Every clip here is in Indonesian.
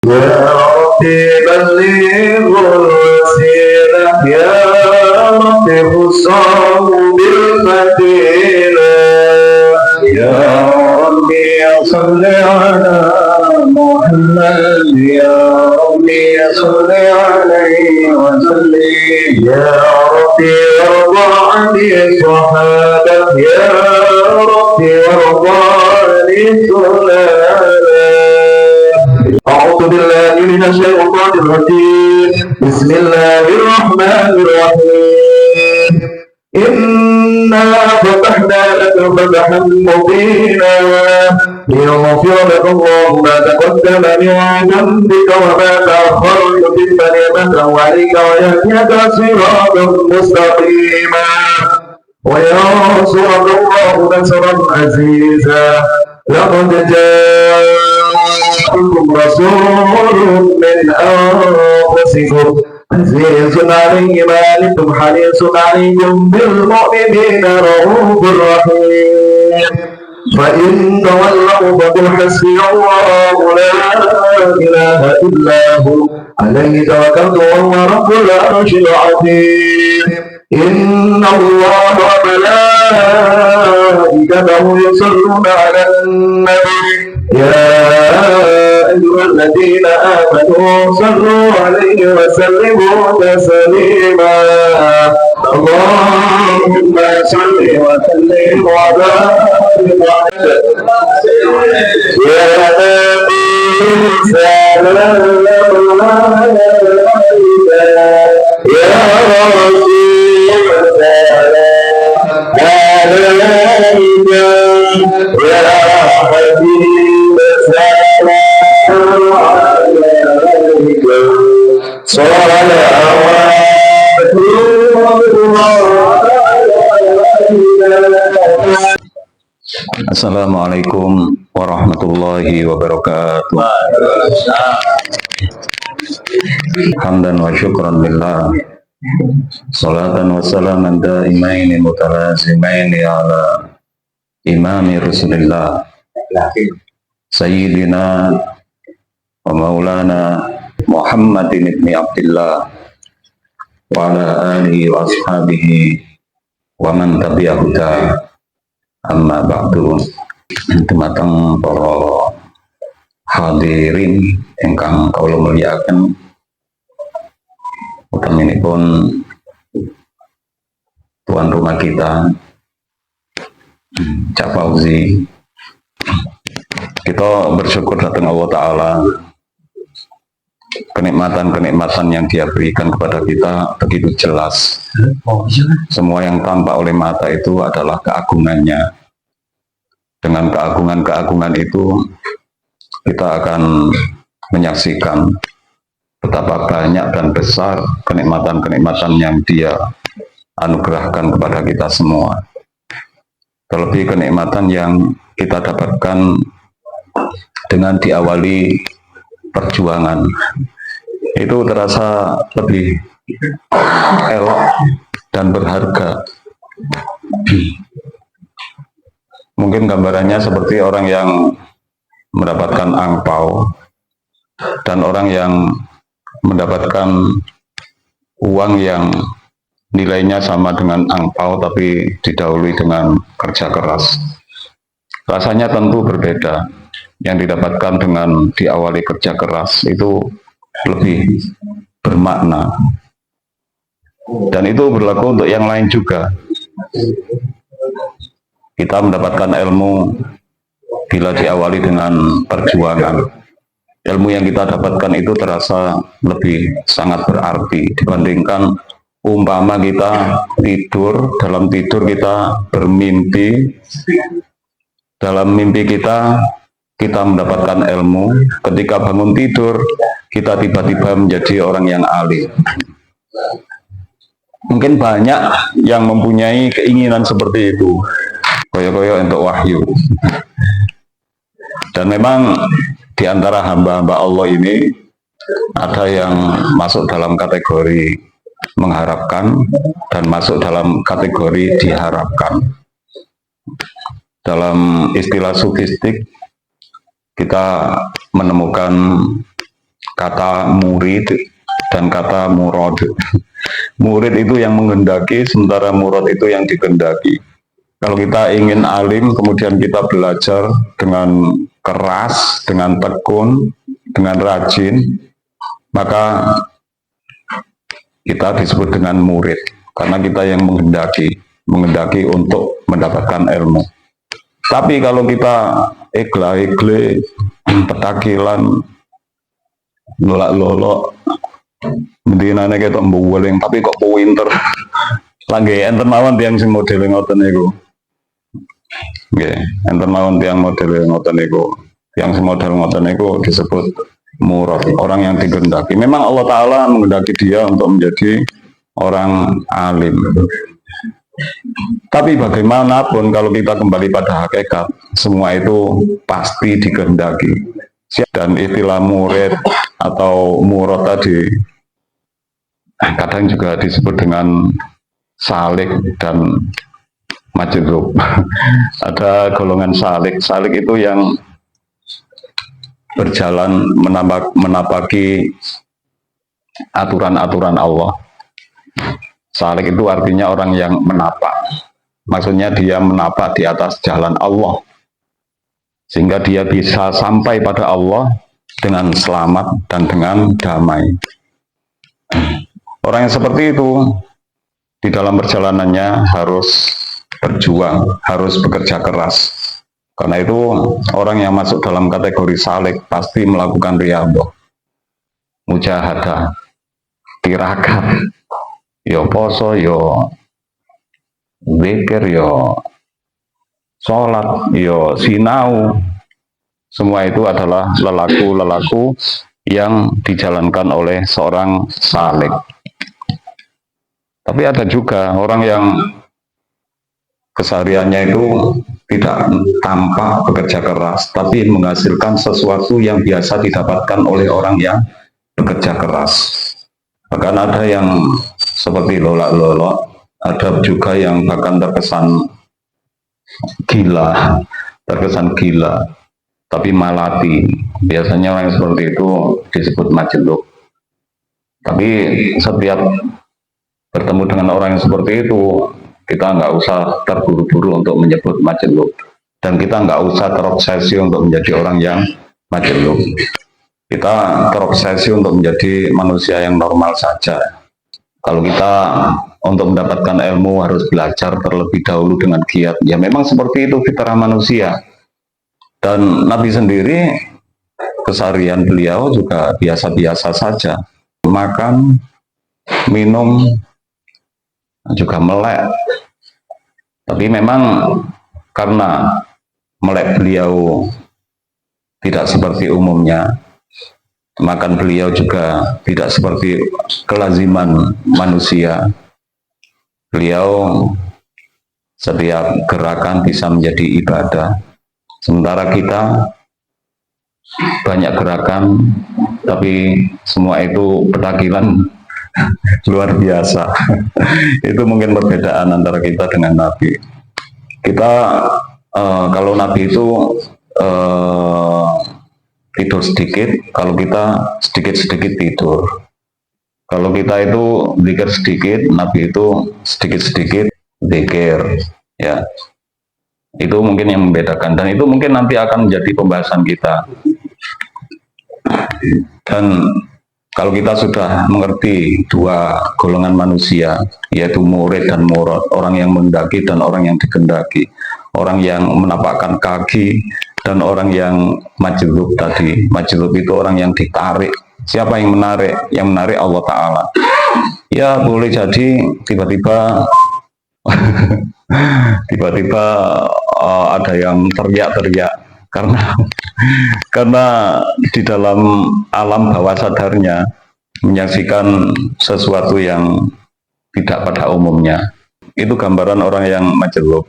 يا ربي بلغ الوسيلة يا ربي خصه بالمدينة يا ربي صل على محمد يا ربي صل عليه وسلم يا ربي وارض عن الصحابة يا ربي وارض عن السلالة. أعوذ بالله من الشيطان الرجيم بسم الله الرحمن الرحيم إنا فتحنا لك فتحا مبينا ليغفر لك الله ما تقدم من ذنبك وما تأخر ويتم نعمته عليك ويهديك صراطا مستقيما وينصرك الله نصرا عزيزا. لقد جاءكم رسول من أنفسكم عزيز عليه ما عنتم حريص عليكم بالمؤمنين رؤوف رحيم. فإن تولوا فقل حسبي الله لا إله إلا هو عليه توكلت وهو رب العرش العظيم. إن الله وملائكته يصلون على النبي يا أيها الذين آمنوا صلوا عليه وسلموا تسليما. اللهم صل وسلم وبارك يا نبي سلام يا رسول سلام عليك يا حبيب سلام عليك صلوات Assalamualaikum warahmatullahi wabarakatuh. Hamdan wa syukran lillah. Salatan wa salaman daimaini mutalazimaini ala imami Rasulillah Sayyidina wa maulana Muhammadin ibni Abdillah wa ala alihi wa ashabihi wa man tabi'ahuda. Amma ba'du. Dumateng para hadirin ingkang kawula mulyakaken, utaminipun tuan rumah kita Cak Fauzi, kita bersyukur datang Allah Ta'ala kenikmatan-kenikmatan yang Dia berikan kepada kita begitu jelas. Semua yang tampak oleh mata itu adalah keagungannya. Dengan keagungan-keagungan itu kita akan menyaksikan betapa banyak dan besar kenikmatan-kenikmatan yang Dia anugerahkan kepada kita semua. Terlebih kenikmatan yang kita dapatkan dengan diawali perjuangan itu terasa lebih elok dan berharga. Mungkin gambarannya seperti orang yang mendapatkan angpau dan orang yang mendapatkan uang yang nilainya sama dengan angpau tapi didahului dengan kerja keras. Rasanya tentu berbeda. Yang didapatkan dengan diawali kerja keras itu lebih bermakna, dan itu berlaku untuk yang lain juga. Kita mendapatkan ilmu bila diawali dengan perjuangan. Ilmu yang kita dapatkan itu terasa lebih sangat berarti dibandingkan umpama kita tidur, dalam tidur kita bermimpi, dalam mimpi kita mendapatkan ilmu, ketika bangun tidur kita tiba-tiba menjadi orang yang alim. Mungkin banyak yang mempunyai keinginan seperti itu, koyo-koyo untuk wahyu. Dan memang di antara hamba-hamba Allah ini ada yang masuk dalam kategori mengharapkan dan masuk dalam kategori diharapkan. Dalam istilah sufistik kita menemukan kata murid dan kata murad. Murid itu yang menghendaki, sementara murad itu yang dikehendaki. Kalau kita ingin alim, kemudian kita belajar dengan keras, dengan tekun, dengan rajin, maka kita disebut dengan murid, karena kita yang menghendaki untuk mendapatkan ilmu. Tapi kalau kita igle, petakilan, lolak-lolok, mendinane ketok mbuweling, tapi kok pinter. Lagi enten mawon tiyang sing modele ngoten niku. Nggih, enten mawon tiyang modele ngoten niku. Yang semodel ngoten niku disebut murad, orang yang dikehendaki. Memang Allah Ta'ala menghendaki dia untuk menjadi orang alim. Tapi bagaimanapun kalau kita kembali pada hakikat, semua itu pasti dikehendaki. Dan istilah murid atau murad tadi kadang juga disebut dengan salik dan majdzub. Ada golongan salik. Salik itu yang berjalan menapaki aturan-aturan Allah. Salik itu artinya orang yang menapak. Maksudnya dia menapak di atas jalan Allah, sehingga dia bisa sampai pada Allah dengan selamat dan dengan damai. Orang yang seperti itu di dalam perjalanannya harus berjuang, harus bekerja keras. Karena itu orang yang masuk dalam kategori salik pasti melakukan riyadhah, mujahadah, tirakat, yo poso, yo zikir, yo sholat, yo sinau. Semua itu adalah lelaku-lelaku yang dijalankan oleh seorang salik. Tapi ada juga orang yang kesehariannya itu tidak tampak bekerja keras, tapi menghasilkan sesuatu yang biasa didapatkan oleh orang yang bekerja keras. Bahkan ada yang seperti lolak-lolok, ada juga yang bahkan terkesan gila, tapi malati. Biasanya orang yang seperti itu disebut majdzub. Tapi setiap bertemu dengan orang yang seperti itu, kita nggak usah terburu-buru untuk menyebut majdzub, dan kita nggak usah terobsesi untuk menjadi orang yang majdzub. Kita terobsesi untuk menjadi manusia yang normal saja. Kalau kita untuk mendapatkan ilmu harus belajar terlebih dahulu dengan giat, ya memang seperti itu fitrah manusia. Dan Nabi sendiri keseharian beliau juga biasa-biasa saja, makan, minum, juga melek. Tapi memang karena melek beliau tidak seperti umumnya, makan beliau juga tidak seperti kelaziman manusia. Beliau setiap gerakan bisa menjadi ibadah, sementara kita banyak gerakan tapi semua itu petakilan luar biasa. Itu mungkin perbedaan antara kita dengan Nabi. Kita kalau Nabi itu tidur sedikit, kalau kita sedikit-sedikit tidur. Kalau kita itu zikir sedikit, Nabi itu sedikit-sedikit zikir, ya. Itu mungkin yang membedakan, dan itu mungkin nanti akan menjadi pembahasan kita. Dan kalau kita sudah mengerti dua golongan manusia, yaitu murid dan murad, orang yang menghendaki dan orang yang dikehendaki, orang yang menapakkan kaki dan orang yang majdzub tadi. Majdzub itu orang yang ditarik. Siapa yang menarik? Yang menarik Allah Ta'ala. Ya boleh jadi tiba-tiba ada yang teriak-teriak karena di dalam alam bawah sadarnya menyaksikan sesuatu yang tidak pada umumnya. Itu gambaran orang yang majdzub.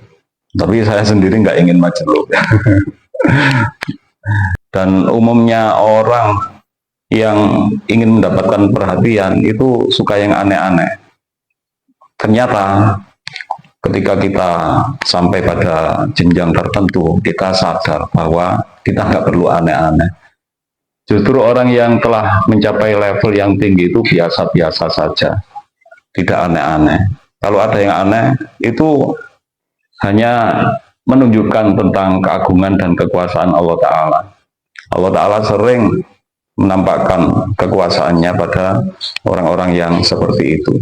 Tapi saya sendiri nggak ingin majdzub. Dan umumnya orang yang ingin mendapatkan perhatian itu suka yang aneh-aneh. Ternyata ketika kita sampai pada jenjang tertentu, kita sadar bahwa kita nggak perlu aneh-aneh. Justru orang yang telah mencapai level yang tinggi itu biasa-biasa saja, tidak aneh-aneh. Kalau ada yang aneh, itu hanya menunjukkan tentang keagungan dan kekuasaan Allah Ta'ala. Allah Ta'ala sering menampakkan kekuasaannya pada orang-orang yang seperti itu.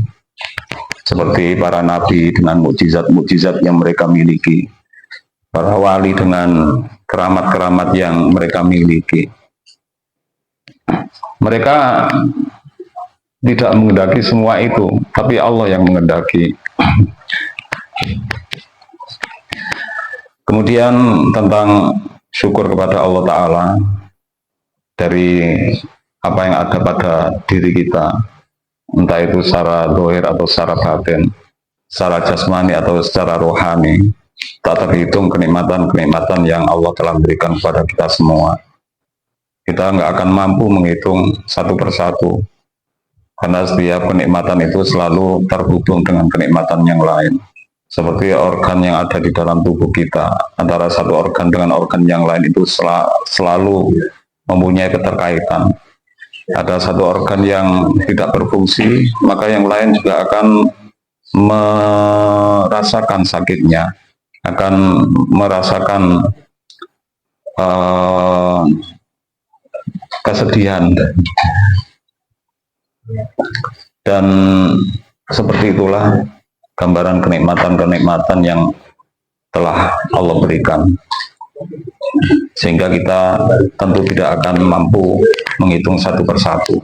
Seperti para nabi dengan mukjizat-mukjizat yang mereka miliki. Para wali dengan keramat-keramat yang mereka miliki. Mereka tidak menghendaki semua itu, tapi Allah yang menghendaki. Kemudian tentang syukur kepada Allah Ta'ala dari apa yang ada pada diri kita, entah itu secara dohir atau secara batin, secara jasmani atau secara rohani, tak terhitung kenikmatan-kenikmatan yang Allah telah berikan kepada kita semua. Kita nggak akan mampu menghitung satu persatu, karena setiap kenikmatan itu selalu terhubung dengan kenikmatan yang lain. Seperti organ yang ada di dalam tubuh kita, antara satu organ dengan organ yang lain itu selalu mempunyai keterkaitan. Ada satu organ yang tidak berfungsi, maka yang lain juga akan merasakan sakitnya, akan merasakan kesedihan. Dan seperti itulah gambaran kenikmatan-kenikmatan yang telah Allah berikan, sehingga kita tentu tidak akan mampu menghitung satu persatu.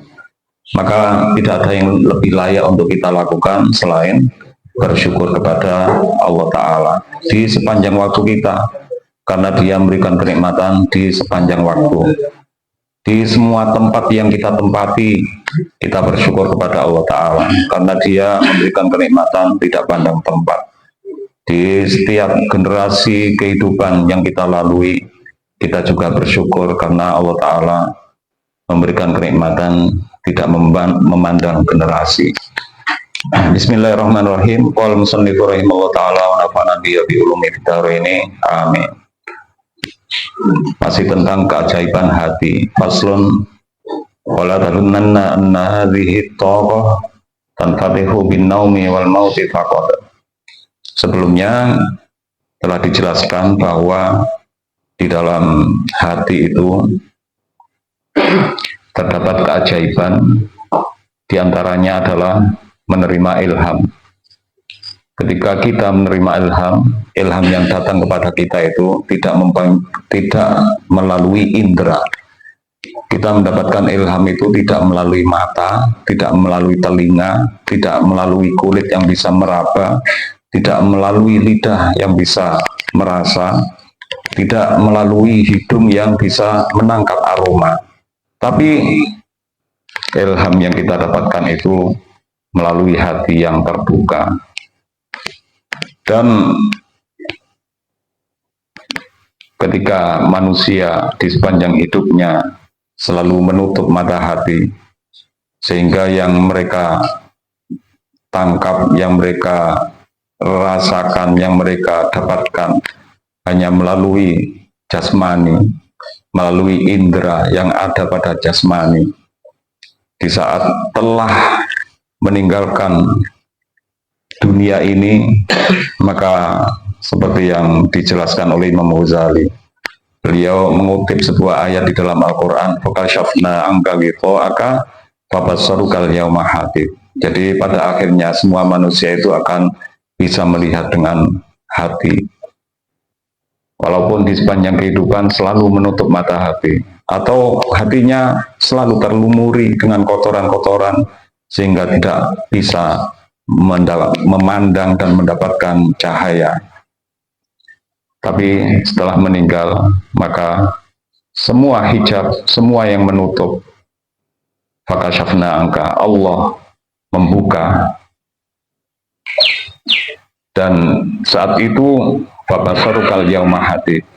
Maka tidak ada yang lebih layak untuk kita lakukan selain bersyukur kepada Allah Ta'ala di sepanjang waktu kita, karena Dia memberikan kenikmatan di sepanjang waktu. Di semua tempat yang kita tempati, kita bersyukur kepada Allah Ta'ala, karena Dia memberikan kenikmatan tidak pandang tempat. Di setiap generasi kehidupan yang kita lalui, kita juga bersyukur karena Allah Ta'ala memberikan kenikmatan tidak memandang generasi. Bismillahirrahmanirrahim. Qala musannifu rahimahullah ta'ala wa nafa'ana bihi bi ulumi ini. Amin. Masih tentang keajaiban hati. Faslun wala talunnanna anna hadhihi taqah tanfatihu bin naumi wal mauti faqad. Sebelumnya telah dijelaskan bahwa di dalam hati itu terdapat keajaiban, diantaranya adalah menerima ilham. Ketika kita menerima ilham yang datang kepada kita itu tidak melalui indera. Kita mendapatkan ilham itu tidak melalui mata, tidak melalui telinga, tidak melalui kulit yang bisa meraba, tidak melalui lidah yang bisa merasa, tidak melalui hidung yang bisa menangkap aroma. Tapi ilham yang kita dapatkan itu melalui hati yang terbuka. Dan ketika manusia di sepanjang hidupnya selalu menutup mata hati, sehingga yang mereka tangkap, yang mereka rasakan, yang mereka dapatkan hanya melalui jasmani, melalui indera yang ada pada jasmani. Di saat telah meninggalkan dunia ini, maka seperti yang dijelaskan oleh Imam Ghazali, beliau mengutip sebuah ayat di dalam Al-Quran, fakashafna anka ghita'aka fabasarukal yauma hadid. Jadi pada akhirnya semua manusia itu akan bisa melihat dengan hati, walaupun di sepanjang kehidupan selalu menutup mata hati, atau hatinya selalu terlumuri dengan kotoran-kotoran sehingga tidak bisa memandang dan mendapatkan cahaya. Tapi setelah meninggal, maka semua hijab, semua yang menutup, fakashafna angka, Allah membuka. Dan saat itu babasarukal yauma hadid,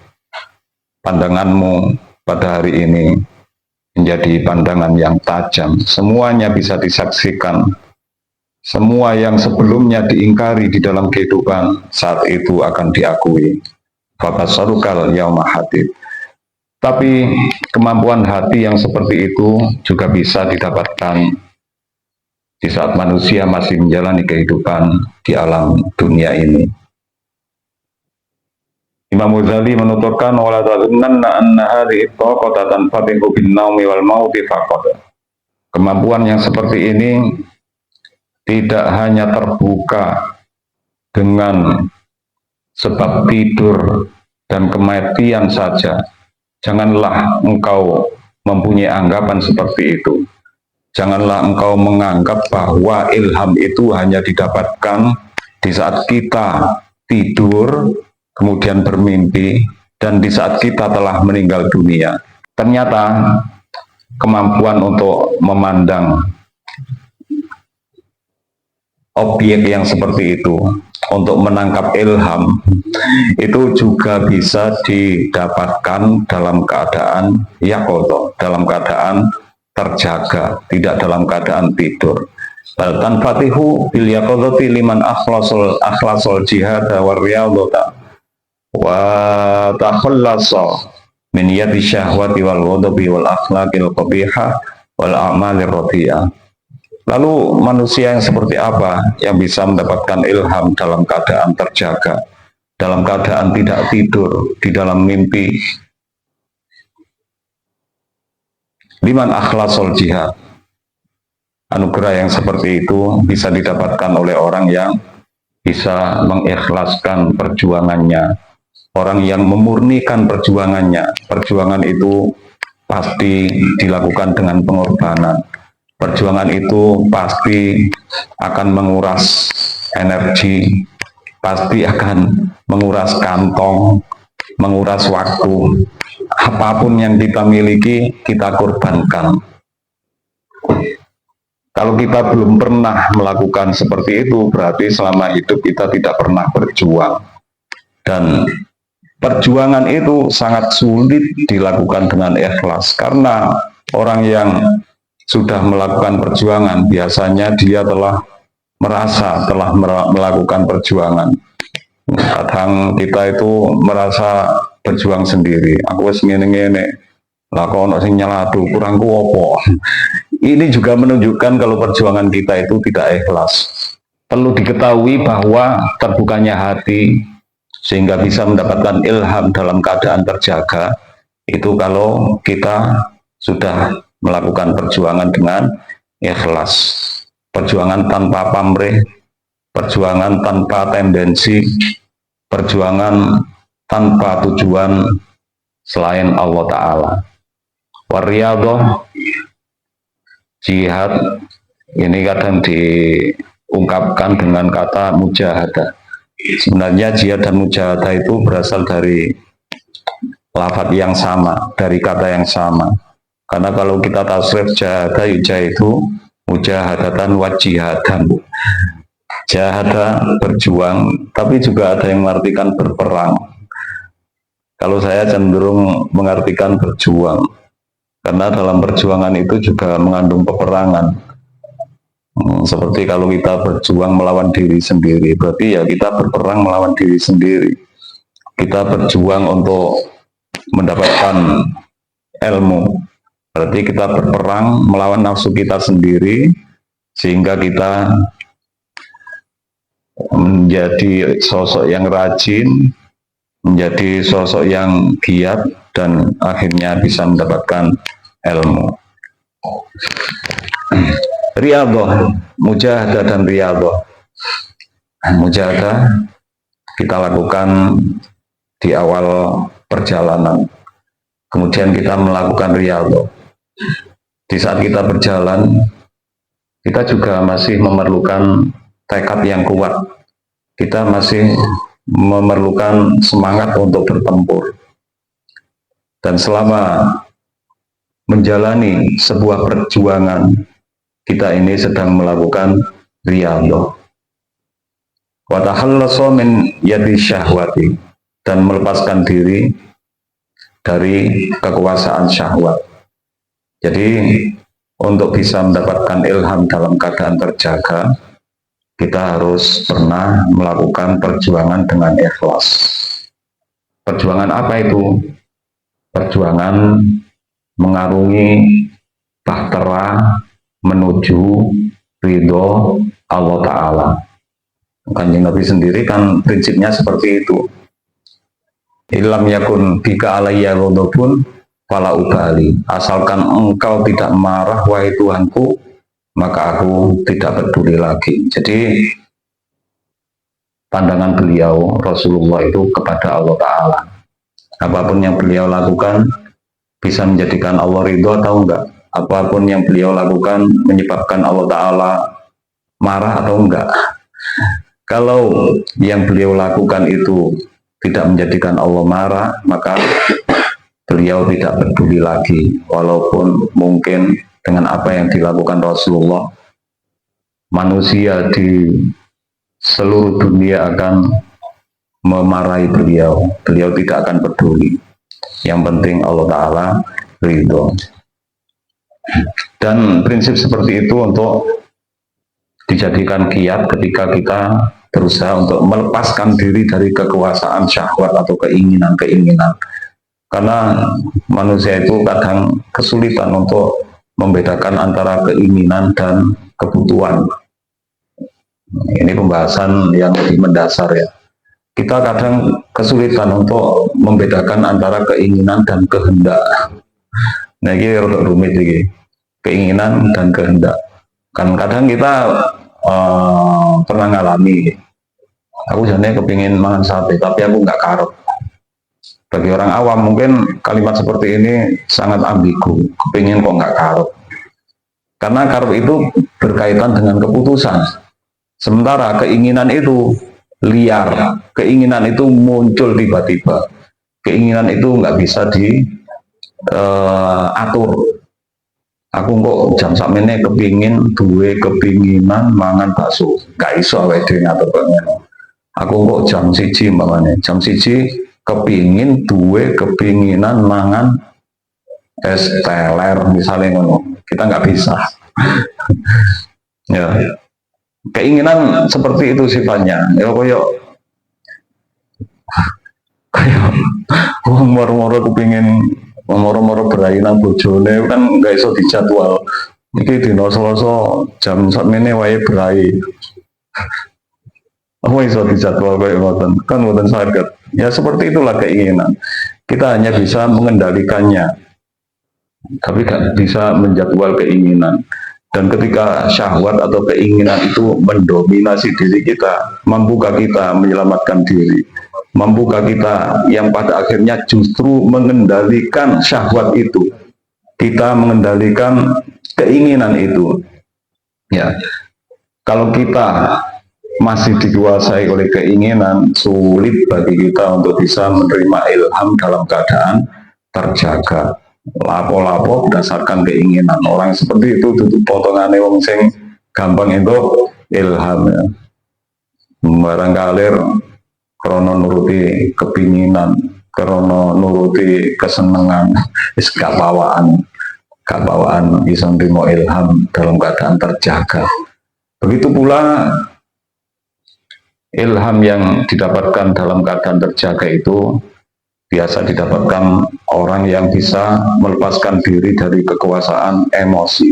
pandanganmu pada hari ini menjadi pandangan yang tajam, semuanya bisa disaksikan. Semua yang sebelumnya diingkari di dalam kehidupan saat itu akan diakui. Babasarukal yauma hadid. Tapi kemampuan hati yang seperti itu juga bisa didapatkan di saat manusia masih menjalani kehidupan di alam dunia ini. Imam Ghazali menuturkan wala tadhunanna anna hadhihi taqata tanfatihu bin naumi wal mauti faqat. Kemampuan yang seperti ini tidak hanya terbuka dengan sebab tidur dan kematian saja. Janganlah engkau mempunyai anggapan seperti itu. Janganlah engkau menganggap bahwa ilham itu hanya didapatkan di saat kita tidur, kemudian bermimpi, dan di saat kita telah meninggal dunia. Ternyata kemampuan untuk memandang objek yang seperti itu, untuk menangkap ilham, itu juga bisa didapatkan dalam keadaan yaqodo, dalam keadaan terjaga, tidak dalam keadaan tidur. Tan fatihu bil yaqodoti liman akhlasul jihad wa riyadata wa takhallasa min yadi syahwati wal ghadabi wal akhlaqil qabihah wal a'malir radhiyah. Lalu manusia yang seperti apa yang bisa mendapatkan ilham dalam keadaan terjaga, dalam keadaan tidak tidur, di dalam mimpi? Liman akhlasul jihad. Anugerah yang seperti itu bisa didapatkan oleh orang yang bisa mengikhlaskan perjuangannya, orang yang memurnikan perjuangannya. Perjuangan itu pasti dilakukan dengan pengorbanan. Perjuangan itu pasti akan menguras energi, pasti akan menguras kantong, menguras waktu. Apapun yang kita miliki, kita korbankan. Kalau kita belum pernah melakukan seperti itu, berarti selama hidup kita tidak pernah berjuang. Dan perjuangan itu sangat sulit dilakukan dengan ikhlas, karena orang yang sudah melakukan perjuangan, biasanya dia telah merasa telah melakukan perjuangan. Kadang kita itu merasa berjuang sendiri. Aku wis ngene-ngene, lah kok ono sing nyelatu, kurangku opo. Ini juga menunjukkan kalau perjuangan kita itu tidak ikhlas. Perlu diketahui bahwa terbukanya hati sehingga bisa mendapatkan ilham dalam keadaan terjaga, itu kalau kita sudah melakukan perjuangan dengan ikhlas, perjuangan tanpa pamrih, perjuangan tanpa tendensi, perjuangan tanpa tujuan selain Allah Ta'ala. Wariyadhah, jihad, ini kadang diungkapkan dengan kata mujahadah. Sebenarnya jihad dan mujahadah itu berasal dari lafadz yang sama, dari kata yang sama. Karena kalau kita tasrif jahada yujahidu mujahadatan wa jihadan. Jahada berjuang, tapi juga ada yang mengartikan berperang. Kalau saya cenderung mengartikan berjuang, karena dalam perjuangan itu juga mengandung peperangan. Seperti kalau kita berjuang melawan diri sendiri, berarti ya kita berperang melawan diri sendiri. Kita berjuang untuk mendapatkan ilmu, berarti kita berperang melawan nafsu kita sendiri, sehingga kita menjadi sosok yang rajin, menjadi sosok yang giat, dan akhirnya bisa mendapatkan ilmu. Riyadhah, mujahadah dan riyadhah. Mujahadah kita lakukan di awal perjalanan, kemudian kita melakukan riyadhah. Di saat kita berjalan, kita juga masih memerlukan tekad yang kuat. Kita masih memerlukan semangat untuk bertempur. Dan selama menjalani sebuah perjuangan, kita ini sedang melakukan riyadhah. Wa takhallasa min yadi syahwati, dan melepaskan diri dari kekuasaan syahwat. Jadi untuk bisa mendapatkan ilham dalam keadaan terjaga, kita harus pernah melakukan perjuangan dengan ikhlas. Perjuangan apa itu? perjuangan mengarungi bahtera menuju ridho Allah Ta'ala. Kanjeng Nabi sendiri kan prinsipnya seperti itu. Ilam yakun bika alayya ghadabun fala ubali. Asalkan engkau tidak marah wahai Tuhanku, maka aku tidak peduli lagi. Jadi pandangan beliau Rasulullah itu kepada Allah Ta'ala. Apapun yang beliau lakukan bisa menjadikan Allah ridho atau enggak. Apapun yang beliau lakukan menyebabkan Allah Ta'ala marah atau enggak. Kalau yang beliau lakukan itu tidak menjadikan Allah marah, maka beliau tidak peduli lagi. Walaupun mungkin dengan apa yang dilakukan Rasulullah, manusia di seluruh dunia akan memarahi beliau. Beliau tidak akan peduli. Yang penting Allah Ta'ala ridho. Dan prinsip seperti itu untuk dijadikan kiat ketika kita berusaha untuk melepaskan diri dari kekuasaan syahwat atau keinginan-keinginan. Karena manusia itu kadang kesulitan untuk membedakan antara keinginan dan kebutuhan. Ini pembahasan yang lebih mendasar ya. Kita kadang kesulitan untuk membedakan antara keinginan dan kehendak. Nah ini rada rumit ini. Keinginan dan kehendak. Kan kadang kita pernah ngalami, aku jadinya kepingin makan sate, tapi aku nggak karep. Bagi orang awam mungkin kalimat seperti ini sangat ambigu, kepingin kok nggak karep. Karena karep itu berkaitan dengan keputusan. Sementara keinginan itu liar, keinginan itu muncul tiba-tiba. Keinginan itu nggak bisa diatur. Aku kok jam sakmene kepingin duwe kepinginan mangan bakso, gak iso awake dhewe ngatur kok ngono. Aku kok jam 1 umpamane, jam 1 kepingin duwe kepinginan mangan es teler misalnya ngono. Kita nggak bisa. Ya. Keinginan seperti itu sifatnya. Ya koyo moro-moro kepingin moro-moro berainan bojone kan gak iso dijadwal. Iki dino Selasa jam sakmene wae berai. Apa iso dijadwal kayak ngoten? Kan ngoten saged. Ya seperti itulah keinginan. Kita hanya bisa mengendalikannya. Tapi gak bisa menjadwal keinginan. Dan ketika syahwat atau keinginan itu mendominasi diri kita, mampukah kita menyelamatkan diri? Mampukah kita yang pada akhirnya justru mengendalikan syahwat itu, kita mengendalikan keinginan itu. Ya, kalau kita masih dikuasai oleh keinginan, sulit bagi kita untuk bisa menerima ilham dalam keadaan terjaga. Lapo-lapo berdasarkan keinginan. Orang seperti itu tutup potongannya wong sing gampang itu ilham ya. Barangkali krono nuruti kepinginan, krono nuruti kesenangan, is gak bawaan bisa nerima ilham dalam keadaan terjaga. Begitu pula ilham yang didapatkan dalam keadaan terjaga itu biasa didapatkan orang yang bisa melepaskan diri dari kekuasaan emosi.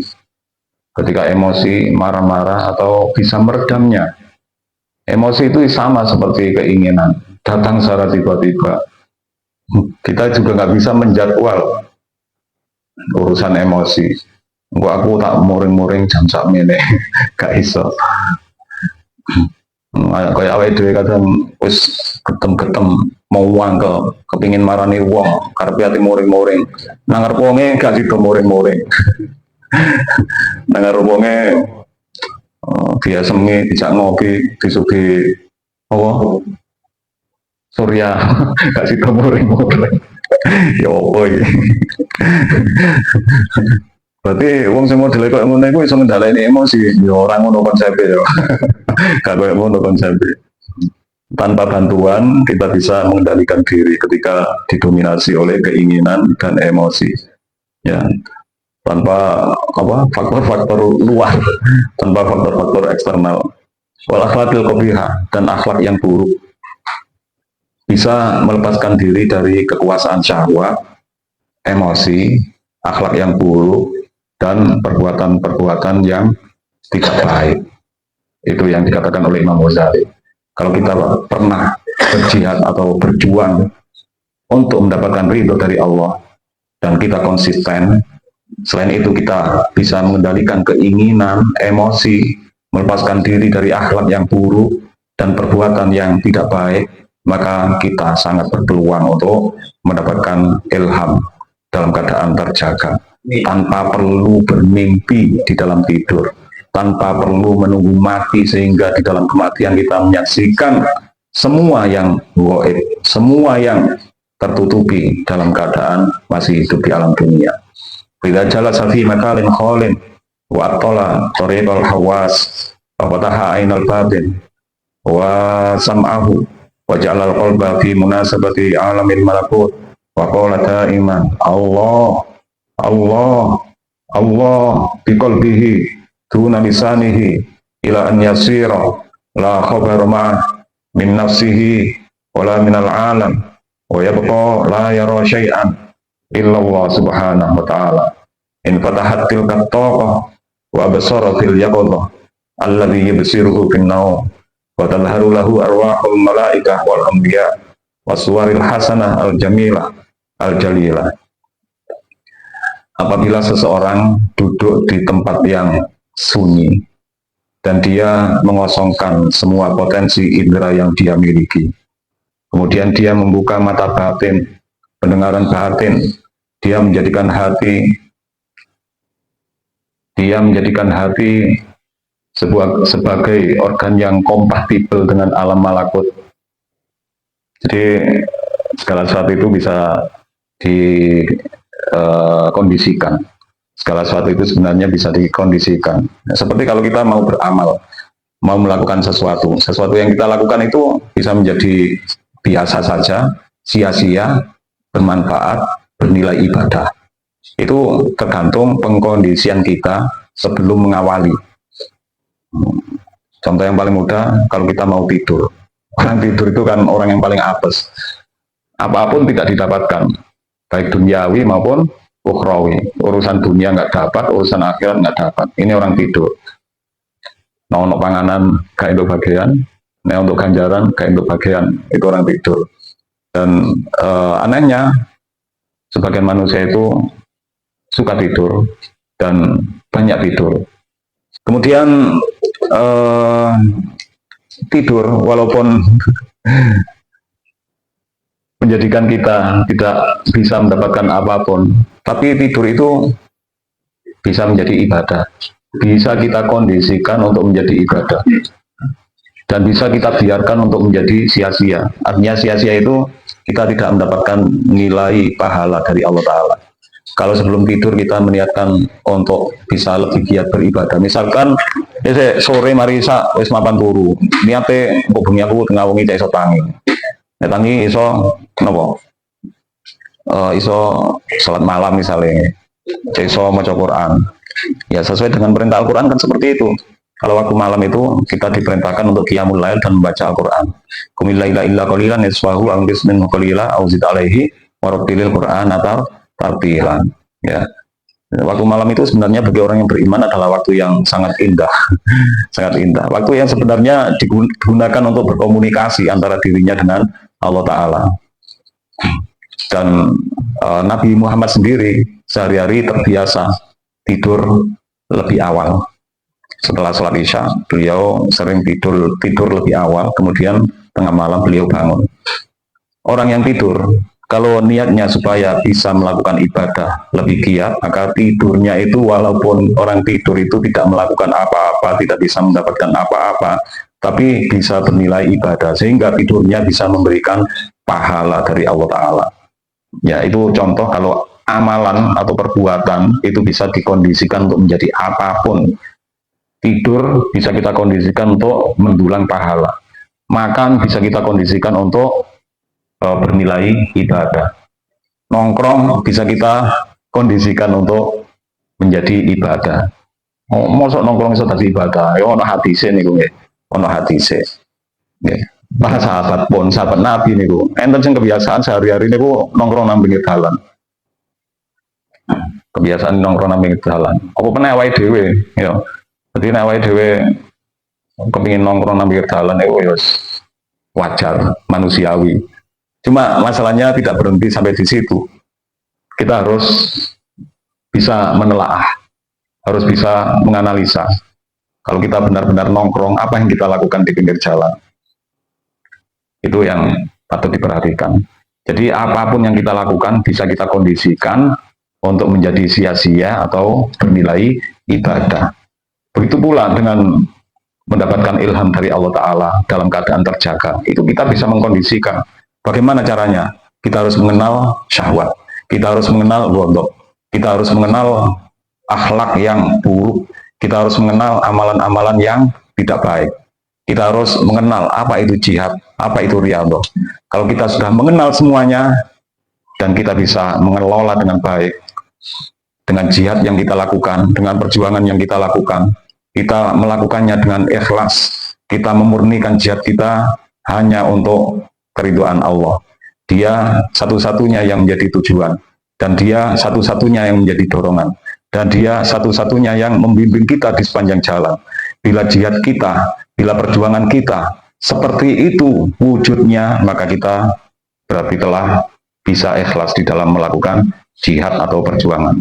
Ketika emosi marah-marah atau bisa meredamnya. Emosi itu sama seperti keinginan, datang secara tiba-tiba. Kita juga nggak bisa menjadwal urusan emosi. Aku tak muring-muring jam sakmene, gak iso. Kayak awake dhewe kadang wis getem-getem mau wangkel, kepingin marani wong, karepe ati muring-muring. Nang ngarep wonge gak sida muring-muring. Nang ngarep wonge biasa semi dijak ngopi disugi apa surya gak sida muring-muring. Ya apa iki. Berarti wong sing modele koyo ngono iku iso ngendhaleni emosi. Ya ora ngono konsepe ya. Gak koyo ngono konsepe. Tanpa bantuan kita bisa mengendalikan diri ketika didominasi oleh keinginan dan emosi. Ya. Tanpa apa faktor-faktor luar, tanpa faktor-faktor eksternal. Wal akhlaqil qabihah dan akhlak yang buruk bisa melepaskan diri dari kekuasaan syahwat emosi, akhlak yang buruk, dan perbuatan-perbuatan yang tidak baik. Itu yang dikatakan oleh Imam Ghazali. Kalau kita pernah berjihad atau berjuang untuk mendapatkan ridho dari Allah dan kita konsisten, selain itu kita bisa mengendalikan keinginan, emosi, melepaskan diri dari akhlak yang buruk dan perbuatan yang tidak baik, maka kita sangat berpeluang untuk mendapatkan ilham dalam keadaan terjaga, tanpa perlu bermimpi di dalam tidur, tanpa perlu menunggu mati sehingga di dalam kematian kita menyaksikan semua yang goib, semua yang tertutupi dalam keadaan masih hidup di alam dunia. Bila jalasa fi makalin khalin wa attala tariqal hawas wa fataha ainal batin wa sam'ahu wa ja'alal qalba fi munasabati alamil malakut wa qala da'iman Allah Allah Allah biqalbihi duna lisanihi ila an yasira la khabar ma'ah min nafsihi wala minal alam wa yabqa la yara syai'an illa Allah subhanahu wa ta'ala in fatahat tilka taqah wa absara fil yaqظah alladhi yubsiruhu fin naum wa tadharu lahu arwahul malaikah wal anbiya waswaril hasanah al jamilah al jalilah. Apabila seseorang duduk di tempat yang sunyi dan dia mengosongkan semua potensi indera yang dia miliki, kemudian dia membuka mata batin, pendengaran batin, dia menjadikan hati sebagai organ yang kompatibel dengan alam malakut. Jadi segala sesuatu itu bisa dikondisikan. Segala sesuatu itu sebenarnya bisa dikondisikan. Seperti kalau kita mau beramal, mau melakukan sesuatu yang kita lakukan itu bisa menjadi biasa saja, sia-sia, bermanfaat, bernilai ibadah. Itu tergantung pengkondisian kita sebelum mengawali. Contoh yang paling mudah, kalau kita mau tidur. Orang tidur itu kan orang yang paling apes. Apapun tidak didapatkan, baik duniawi maupun ukhrawi. Urusan dunia nggak dapat, urusan akhirat nggak dapat. Ini orang tidur. Nah, untuk panganan, gak untuk bagian. Nah, untuk ganjaran, gak untuk bagian. Itu orang tidur. Dan anehnya, sebagian manusia itu suka tidur dan banyak tidur. Kemudian tidur walaupun menjadikan kita tidak bisa mendapatkan apapun, tapi tidur itu bisa menjadi ibadah, bisa kita kondisikan untuk menjadi ibadah, dan bisa kita biarkan untuk menjadi sia-sia. Artinya sia-sia itu kita tidak mendapatkan nilai pahala dari Allah Ta'ala. Kalau sebelum tidur kita meniatkan untuk bisa lebih giat beribadah. Misalkan sore mari wis mapan turu, niate kok bengi aku tengah wengi cek iso tangi. Nek tangi iso napa? Iso salat malam misalnya, cek iso maca Quran. Ya sesuai dengan perintah Al-Quran kan seperti itu. Kalau waktu malam itu kita diperintahkan untuk qiyamul lail dan membaca Al-Quran. Qumil laila illa qalilan nisfahu aw qis minhu qalila aw zid alaihi warattilil Qur'an atau tartilan. Ya. Waktu malam itu sebenarnya bagi orang yang beriman adalah waktu yang sangat indah. Sangat indah. Waktu yang sebenarnya digunakan untuk berkomunikasi antara dirinya dengan Allah Ta'ala. Dan Nabi Muhammad sendiri sehari-hari terbiasa tidur lebih awal. Setelah sholat isya, beliau sering tidur lebih awal, kemudian tengah malam beliau bangun. Orang yang tidur, kalau niatnya supaya bisa melakukan ibadah lebih giat, maka tidurnya itu walaupun orang tidur itu tidak melakukan apa-apa, tidak bisa mendapatkan apa-apa, tapi bisa bernilai ibadah, sehingga tidurnya bisa memberikan pahala dari Allah Ta'ala. Ya, itu contoh kalau amalan atau perbuatan itu bisa dikondisikan untuk menjadi apapun. Tidur bisa kita kondisikan untuk mendulang pahala. Makan bisa kita kondisikan untuk bernilai ibadah. Nongkrong bisa kita kondisikan untuk menjadi ibadah. Mosok nongkrong iso dadi ibadah. Ya ono hadise niku nggih. Ono hadise. Nggih. Para sahabat pun, sahabat Nabi niku, enten sing kebiasaan sehari-hari niku nongkrong nang pinggir dalan. Kebiasaan nongkrong nang pinggir dalan. Apa meneh awake dhewe, ya. Jadi nek awake dhewe kepengin nongkrong nang pinggir dalan itu ya wajar, manusiawi. Cuma masalahnya tidak berhenti sampai di situ. Kita harus bisa menelaah, harus bisa menganalisa. Kalau kita benar-benar nongkrong, apa yang kita lakukan di pinggir jalan? Itu yang patut diperhatikan. Jadi apapun yang kita lakukan bisa kita kondisikan untuk menjadi sia-sia atau bernilai ibadah. Begitu pula dengan mendapatkan ilham dari Allah Ta'ala dalam keadaan terjaga. Itu kita bisa mengkondisikan. Bagaimana caranya? Kita harus mengenal syahwat. Kita harus mengenal ghadab. Kita harus mengenal akhlak yang buruk. Kita harus mengenal amalan-amalan yang tidak baik. Kita harus mengenal apa itu jihad, apa itu riyadhah. Kalau kita sudah mengenal semuanya, dan kita bisa mengelola dengan baik, dengan jihad yang kita lakukan, dengan perjuangan yang kita lakukan, kita melakukannya dengan ikhlas, kita memurnikan jihad kita hanya untuk keridhaan Allah. Dia satu-satunya yang menjadi tujuan, dan dia satu-satunya yang menjadi dorongan, dan dia satu-satunya yang membimbing kita di sepanjang jalan. Bila jihad kita, bila perjuangan kita seperti itu wujudnya, maka kita berarti telah bisa ikhlas di dalam melakukan jihad atau perjuangan.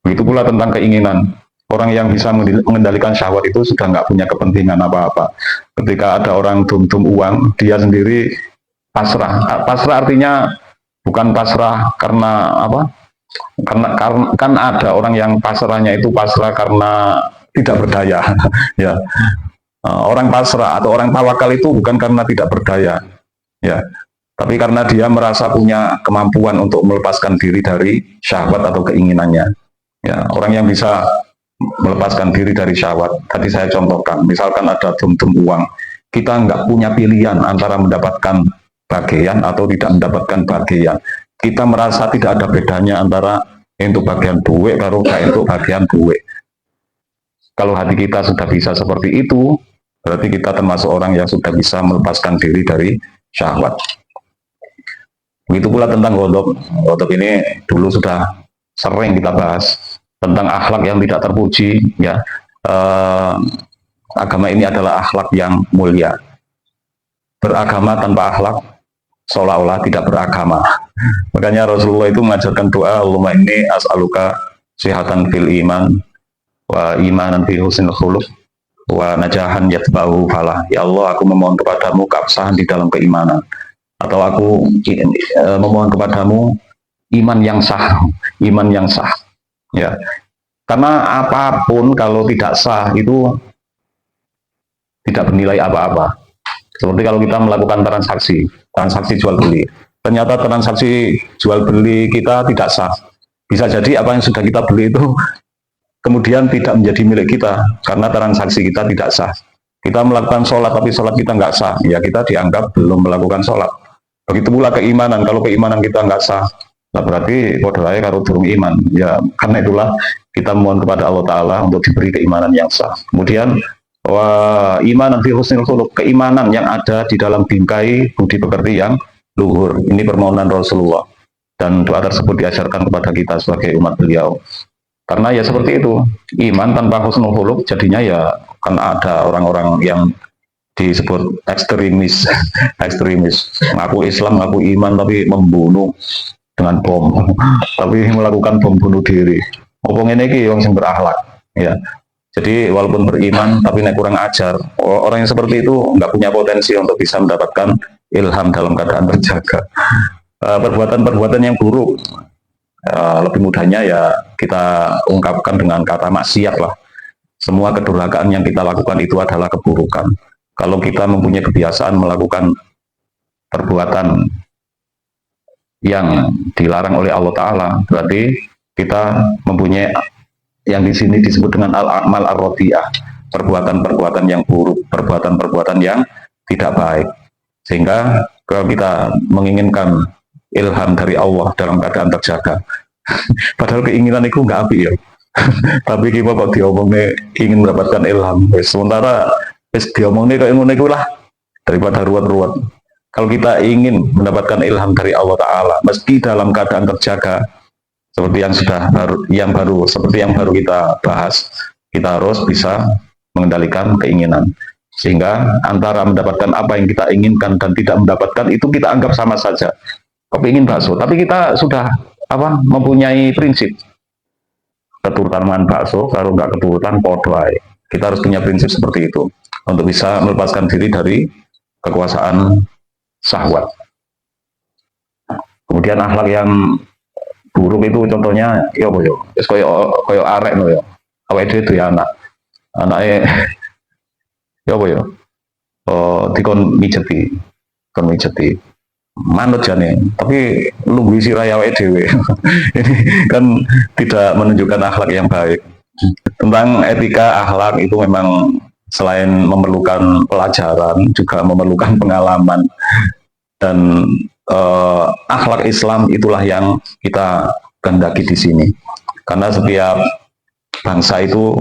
Begitu pula tentang keinginan. Orang yang bisa mengendalikan syahwat itu sudah nggak punya kepentingan apa-apa. Ketika ada orang dum-dum uang, dia sendiri pasrah. Pasrah artinya bukan pasrah karena apa? Karena kan ada orang yang pasrahnya itu pasrah karena tidak berdaya. Ya, orang pasrah atau orang tawakal itu bukan karena tidak berdaya, ya, tapi karena dia merasa punya kemampuan untuk melepaskan diri dari syahwat atau keinginannya. Ya, orang yang bisa melepaskan diri dari syahwat, tadi saya contohkan, misalkan ada dum-dum uang, kita nggak punya pilihan antara mendapatkan bagian atau tidak mendapatkan bagian. Kita merasa tidak ada bedanya antara untuk bagian duit kalau untuk bagian duit. Kalau hati kita sudah bisa seperti itu, berarti kita termasuk orang yang sudah bisa melepaskan diri dari syahwat. Begitu pula tentang ghadab. Ghadab ini dulu sudah sering kita bahas tentang akhlak yang tidak terpuji. Ya, agama ini adalah akhlak yang mulia. Beragama tanpa akhlak seolah-olah tidak beragama. Makanya Rasulullah itu mengajarkan doa, Allahumma inni as'aluka sihatan fil iman wa imanan fi husnil khuluq wa najahan yatba'u falah. Ya Allah, aku memohon kepadamu keabsahan di dalam keimanan, atau aku memohon kepadamu iman yang sah, iman yang sah. Ya, karena apapun kalau tidak sah itu tidak bernilai apa-apa. Seperti kalau kita melakukan transaksi jual beli, ternyata transaksi jual beli kita tidak sah. Bisa jadi apa yang sudah kita beli itu kemudian tidak menjadi milik kita karena transaksi kita tidak sah. Kita melakukan sholat tapi sholat kita nggak sah, ya kita dianggap belum melakukan sholat. Begitu pula keimanan, kalau keimanan kita nggak sah, nah berarti kodolaya karo durung iman. Ya karena itulah kita mohon kepada Allah Ta'ala untuk diberi keimanan yang sah. Kemudian imanan fi husnil khuluq, keimanan yang ada di dalam bingkai budi pekerti yang luhur. Ini permohonan Rasulullah, dan doa tersebut diajarkan kepada kita sebagai umat beliau. Karena ya seperti itu, iman tanpa husnul khuluq jadinya ya kan ada orang-orang yang disebut ekstremis, ekstremis, ngaku Islam, ngaku iman tapi membunuh dengan bom, tapi melakukan bom bunuh diri. Ngomong ini yang berakhlak, ya. Jadi walaupun beriman tapi kurang ajar, orang yang seperti itu nggak punya potensi untuk bisa mendapatkan ilham dalam keadaan terjaga. Perbuatan-perbuatan yang buruk, lebih mudahnya ya kita ungkapkan dengan kata maksiat lah. Semua kedurhakaan yang kita lakukan itu adalah keburukan. Kalau kita mempunyai kebiasaan melakukan perbuatan yang dilarang oleh Allah Ta'ala, berarti kita mempunyai yang di sini disebut dengan al-a'mal ar-radiyah, perbuatan-perbuatan yang buruk, perbuatan-perbuatan yang tidak baik. Sehingga kalau kita menginginkan ilham dari Allah dalam keadaan terjaga, padahal keinginan itu nggak api ya, tapi kita kok diomongnya ingin mendapatkan ilham, sementara diomongnya kayak ngono iku lah, daripada ruwet-ruwet. Kalau kita ingin mendapatkan ilham dari Allah Ta'ala, meski dalam keadaan terjaga, seperti yang baru kita bahas, kita harus bisa mengendalikan keinginan, sehingga antara mendapatkan apa yang kita inginkan dan tidak mendapatkan itu kita anggap sama saja. Kepingin bakso tapi kita sudah mempunyai prinsip keturutan mangan bakso, kalau nggak keturutan podo ae. Kita harus punya prinsip seperti itu untuk bisa melepaskan diri dari kekuasaan syahwat. Kemudian akhlak yang buruk itu contohnya ya apa ya, wis koyo arek no ya, awake dhewe duwe anake ya apa ya, dikon mijeti, kon mijeti manut jane, tapi lungguh sirah awake dhewe. Ini kan tidak menunjukkan akhlak yang baik. Tentang etika akhlak itu memang selain memerlukan pelajaran juga memerlukan pengalaman, dan akhlak Islam itulah yang kita kehendaki di sini, karena setiap bangsa itu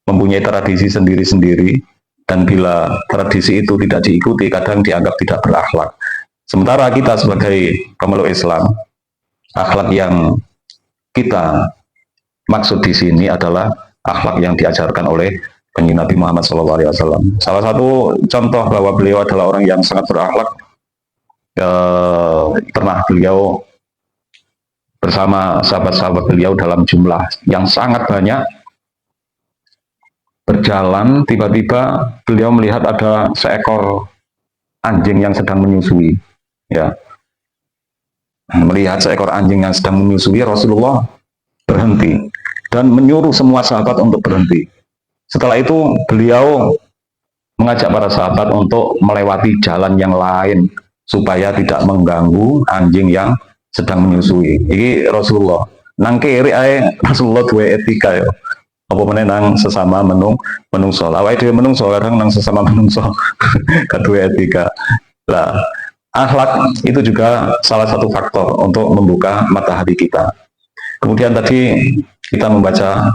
mempunyai tradisi sendiri-sendiri, dan bila tradisi itu tidak diikuti kadang dianggap tidak berakhlak. Sementara kita sebagai pemeluk Islam, akhlak yang kita maksud di sini adalah akhlak yang diajarkan oleh kanjeng Nabi Muhammad SAW. Salah satu contoh bahwa beliau adalah orang yang sangat berakhlak, pernah beliau bersama sahabat-sahabat beliau dalam jumlah yang sangat banyak berjalan, tiba-tiba beliau melihat ada seekor anjing yang sedang menyusui. Ya, melihat seekor anjing yang sedang menyusui, Rasulullah berhenti dan menyuruh semua sahabat untuk berhenti. Setelah itu beliau mengajak para sahabat untuk melewati jalan yang lain supaya tidak mengganggu anjing yang sedang menyusui. Ini Rasulullah. Nang kiri ae Rasulullah dua etika ya. Apa menang sesama menungso. Awake dhewe menungso kadang nang sesama menungso kedua etika. Lah, akhlak itu juga salah satu faktor untuk membuka mata hati kita. Kemudian tadi kita membaca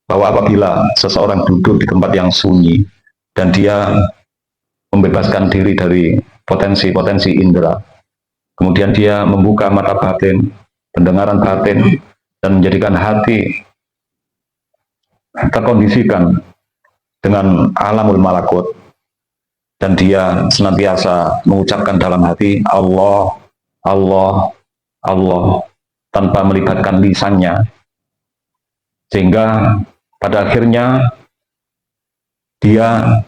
bahwa apabila seseorang duduk di tempat yang sunyi dan dia membebaskan diri dari potensi-potensi indera, kemudian dia membuka mata batin, pendengaran batin, dan menjadikan hati terkondisikan dengan alamul malakut, dan dia senantiasa mengucapkan dalam hati Allah, Allah, Allah tanpa melibatkan lisannya, sehingga pada akhirnya dia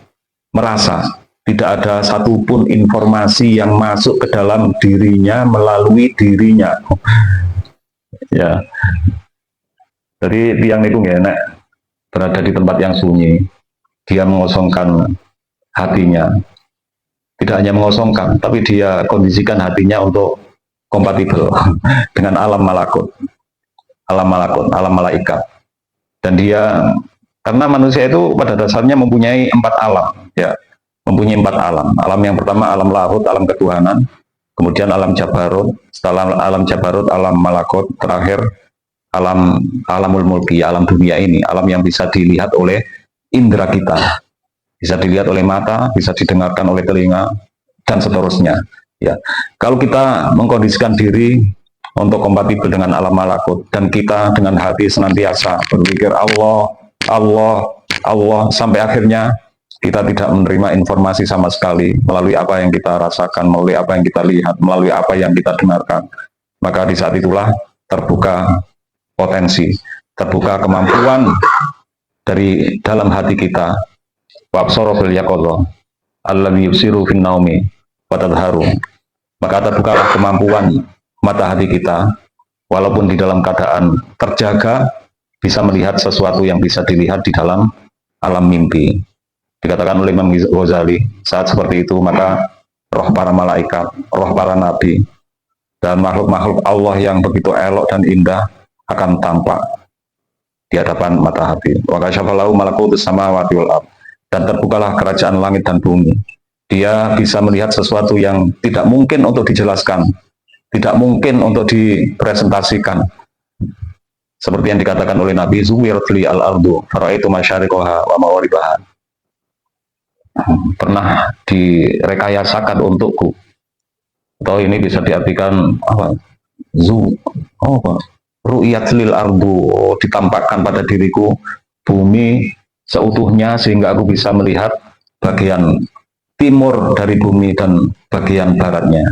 merasa tidak ada satupun informasi yang masuk ke dalam dirinya melalui dirinya. Ya, jadi tiang itu nggak enak berada di tempat yang sunyi. Dia mengosongkan hatinya, tidak hanya mengosongkan, tapi dia kondisikan hatinya untuk kompatibel dengan alam malakut, alam malaikat. Dan dia, karena manusia itu pada dasarnya mempunyai 4 alam, ya, mempunyai 4 alam. Alam yang pertama alam lahut, alam ketuhanan, kemudian alam jabarut, setelah alam jabarut alam malakut, terakhir alamul mulki, alam dunia ini, alam yang bisa dilihat oleh indera kita, bisa dilihat oleh mata, bisa didengarkan oleh telinga, dan seterusnya. Ya, kalau kita mengkondisikan diri untuk kompatibel dengan alam malakut, dan kita dengan hati senantiasa berpikir Allah, Allah, Allah, sampai akhirnya kita tidak menerima informasi sama sekali melalui apa yang kita rasakan, melalui apa yang kita lihat, melalui apa yang kita dengarkan, maka di saat itulah terbuka potensi, terbuka kemampuan dari dalam hati kita. Wabsara fil yaqadha alladzi yusiru fin naumi wa tadharu. Maka terbukalah kemampuan mata hati kita, walaupun di dalam keadaan terjaga, bisa melihat sesuatu yang bisa dilihat di dalam alam mimpi. Dikatakan oleh Imam Ghazali, saat seperti itu maka roh para malaikat, roh para nabi, dan makhluk-makhluk Allah yang begitu elok dan indah akan tampak di hadapan mata hati. Wa kasyafalahu malakutus samawati wal ardh. Dan terbukalah kerajaan langit dan bumi. Dia bisa melihat sesuatu yang tidak mungkin untuk dijelaskan, tidak mungkin untuk dipresentasikan. Seperti yang dikatakan oleh Nabi, Zuwirat li al-ardu faraitu masyariqaha wa magharibaha. Pernah direkayasakan untukku. Atau ini bisa diartikan apa? Apa? ru'yat lil ardu, ditampakkan pada diriku bumi seutuhnya sehingga aku bisa melihat bagian timur dari bumi dan bagian baratnya.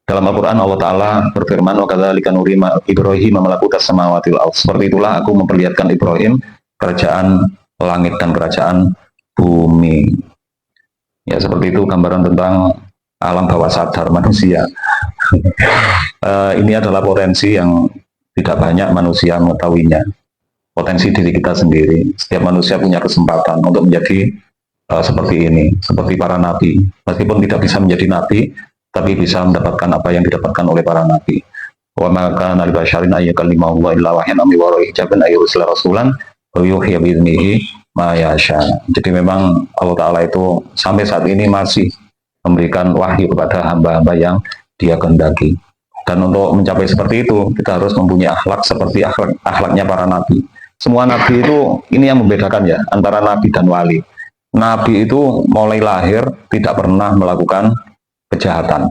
Dalam Al-Quran Allah Ta'ala berfirman, wa kadzalika nuri Ibrahim malakutas samawati wal ardh. Seperti itulah aku memperlihatkan Ibrahim kerajaan langit dan kerajaan bumi. Ya, seperti itu gambaran tentang alam bawah sadar manusia. Ini adalah potensi yang tidak banyak manusia mengetahuinya. Potensi diri kita sendiri. Setiap manusia punya kesempatan untuk menjadi seperti ini, seperti para nabi. Meskipun tidak bisa menjadi nabi, tapi bisa mendapatkan apa yang didapatkan oleh para nabi. Wa ma kana li basyarin ay yakallima Allah illa wahyan aw yuwari hijaban ay yursila rasulan wa yuhyi bi idnihi ma yasha. Jadi memang Allah Ta'ala itu sampai saat ini masih memberikan wahyu kepada hamba-hamba yang Dia kehendaki. Dan untuk mencapai seperti itu, kita harus mempunyai akhlak seperti akhlaknya para nabi. Semua nabi itu, ini yang membedakan ya, antara nabi dan wali. Nabi itu mulai lahir tidak pernah melakukan kejahatan,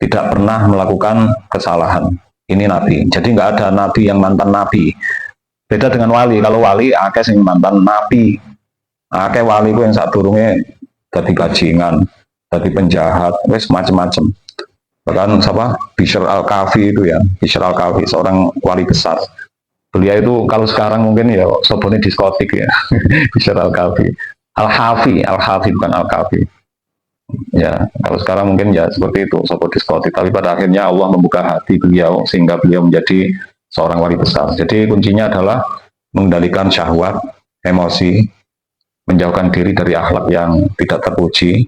tidak pernah melakukan kesalahan. Ini nabi. Jadi nggak ada nabi yang mantan nabi. Beda dengan wali. Kalau wali, akeh sing mantan nabi. Akeh wali itu yang saat turunnya jadi bajingan, jadi penjahat, wes macam-macam. Bahkan siapa? Bishr al-Kafi itu ya, Bishr al-Kafi seorang wali besar. Beliau itu kalau sekarang mungkin ya sobone diskotik ya. Bishr al-Kafi. Al-Hafi bukan al-Kafi. Ya, kalau sekarang mungkin ya seperti itu, sopo diskotik. Tapi pada akhirnya Allah membuka hati beliau sehingga beliau menjadi seorang wali besar. Jadi kuncinya adalah mengendalikan syahwat, emosi, menjauhkan diri dari akhlak yang tidak terpuji,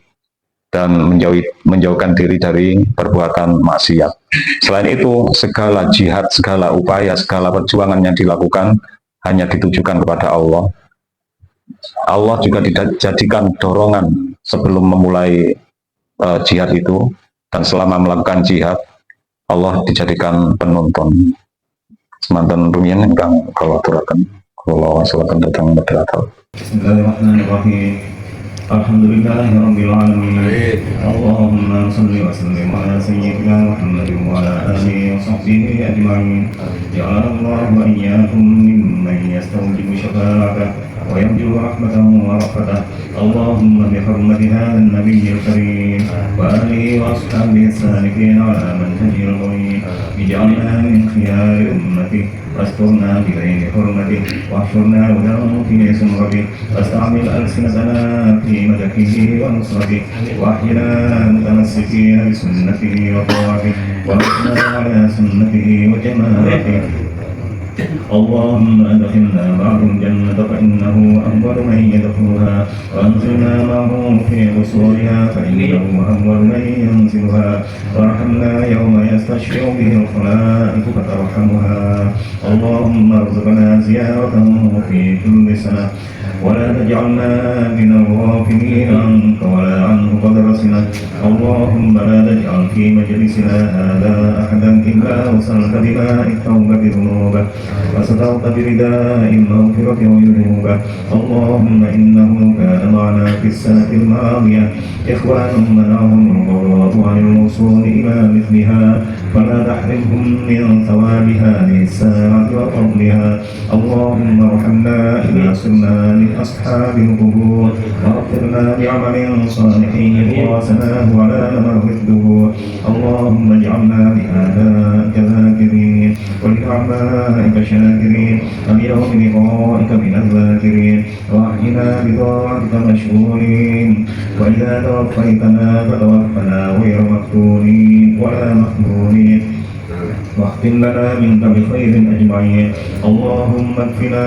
dan menjauhkan diri dari perbuatan maksiat. Selain itu, segala jihad, segala upaya, segala perjuangan yang dilakukan hanya ditujukan kepada Allah. Allah juga dijadikan dorongan sebelum memulai jihad itu, dan selama melakukan jihad Allah dijadikan penonton. Semantan rumian ingkang kalau aturaken kula silakan datang moderator. Bismillahirrahmanirrahim. Alhamdulillahirabbil alamin. Allahumma shalli wa sallim ala sayyidina Muhammadin wa ala alihi wa sahbihi ajma'in. Ja'alallahu wa iyyakum mimman yastawjibu syafa'atahu ويرجو رحمته ورحمته. اللهم بحرمة هذا النبي الكريم وآله وأصحابه السالكين على منهج الغيب اجعلنا من خيار أمته واسترنا بغير حرمته واحشرنا وذرنا في سمرته واستعمل ألسنتنا في مدحه ونصرته واحينا متمسكين بسنته وطاعته ومتنا على سنته وجماعته. اللهم أدخلنا معهم الجنة فإنه أول من يدخلها وأنزلنا معهم في قصورها فإنه أول من ينزلها وارحمنا يوم يستشفع به الخلائق فترحمها. اللهم ارزقنا زيارته في كل سنة ولا تجعلنا من الغافلين عنك ولا عنه قد رسنا. اللهم لا تجعل في مجلسنا هذا أحدا إلا وصلت بماء التوبة ذنوبه وسترت برداء المغفرة وذنوبه. اللهم إنه كان معنا في السنة الماضية إخوان منعهم القرات عن الوصول إلى مثلها فلا تحرمهم من ثواب هذه الساعة وفضلها. اللهم ارحمنا إذا صرنا من أصحاب القبور واغفرنا بعمل صالح واسناه على مر الدهور. اللهم اجعلنا بآبائك ذاكرين ولنعمائك شاكرين وبيوم لقائك من الذاكرين وأحينا بطاعتك مشغولين. وإذا توفيتنا فتوفنا غير مفتونين ولا مخذولين واختم لنا منك بخير أجمعين. اللهم اكفنا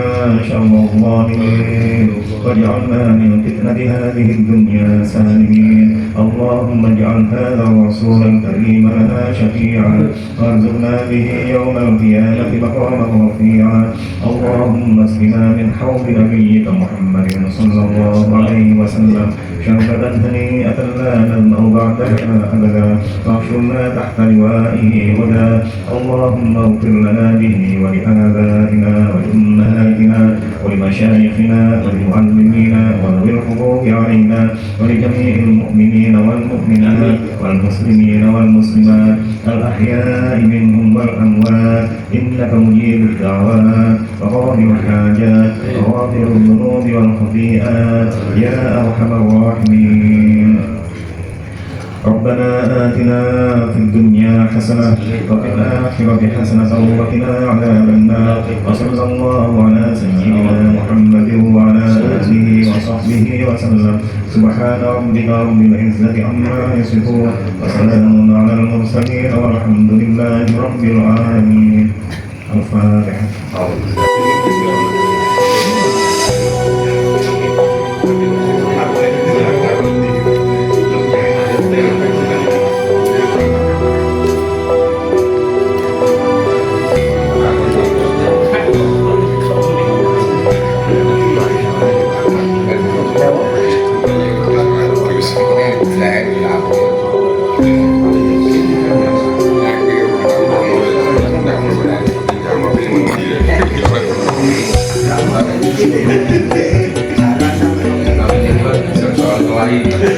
شر الظالمين واجعلنا من فتنة هذه الدنيا سالمين. اللهم اجعل هذا الرسول الكريم لنا شفيعا وارزقنا به يوم القيامة مقاما رفيعا. اللهم اسقنا من حوض نبيك محمد صلى الله عليه وسلم شربة هنيئة لا نظمأ بعدها أبدا واحشرنا تحت لوائه هدى. اللهم اغفر لنا به ولآبائنا ولأمهاتنا ولمشايخنا ولمعلمينا وذوي الحقوق علينا ولجميع المؤمنين والمؤمنات والمسلمين والمسلمات الأحياء منهم والأموات إنك مجيب الدعوات وقاضي الحاجات وغافر الذنوب والخطيئات يا أرحم الراحمين. ربنا آتنا في الدنيا حسنة وفي الآخرة حسنة وقنا عذاب النار وصلى الله على سيدنا محمد وعلى آله وصحبه وسلم. سبحان ربك رب العزة عما يصفون وسلام على المرسلين والحمد لله رب العالمين. الفاتحة. Lain